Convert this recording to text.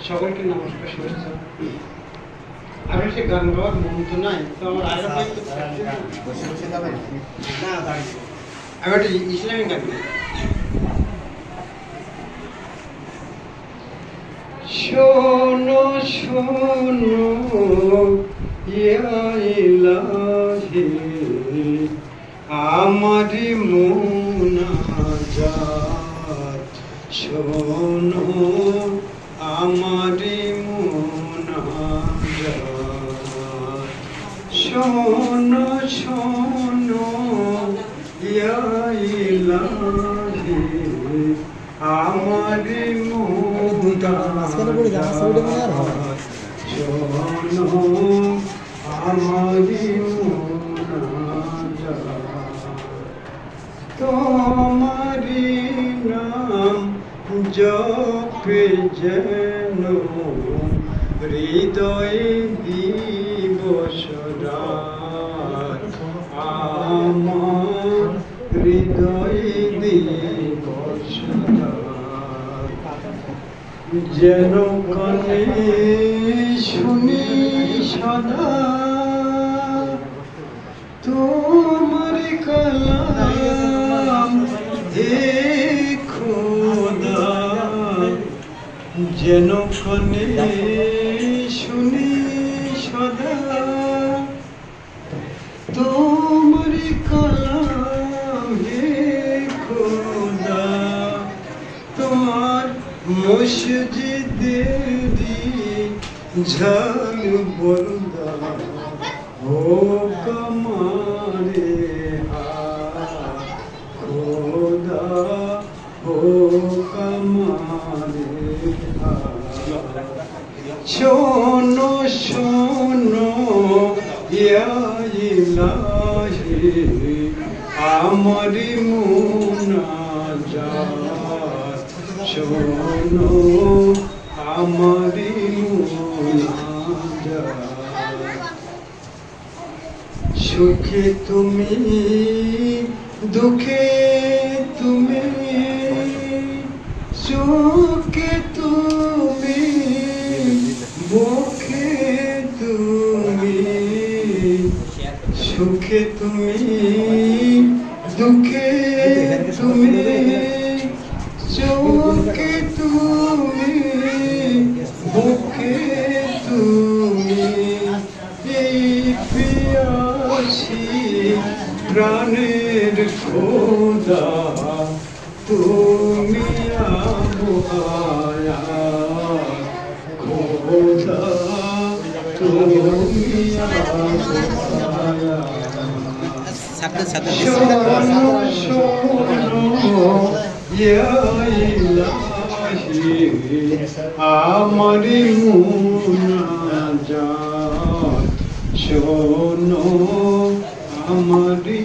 সকলকে নমস্কার, শুভেচ্ছা। আমি সে গান গাওয়ার মন তো নাই, তো আমার আরো আমি একটা ইসলামিক গান গাই। শোনো শোনো ইয়া ইলাহি আমারি মুনাজাত, শোনো আমারি মুনাজাত, শোনো শোনো ইয়া ইলাহি আমারি মুনাজাত, শোনো আমারি মুনাজাত। তোমারি নাম জপে যেন হৃদয়ে দিবস রাত, আমার হৃদয়ে দিবস রাত, যেন কানে শুনি সদা তোমার কালাম হে খোদা, যেন কানে শুনি সদা তোমার কালাম হে খোদা, তোমার মসজিদেরি ঝাল বন্দা ও কমারে খোদা, ও কমারে। শোনো শোনো ইয়া ইলাহি আমারি মুনাজাত, শোনো আমারি মুনাজাত। সুখে তুমি দুঃখে তুমি, সুখে তুমি মুখে তুমি, সুখে তুমি দুঃখে তুমি, সুখে তুমি মুখে তুমি, এই পিয়াসী প্রাণের খোদা তুমি আবহাওয়া খোদা, তুমি আবহাওয়া। শোনো শোনো ইয়া ইলাহি আমারি মুনাজাত, শোনো আমারি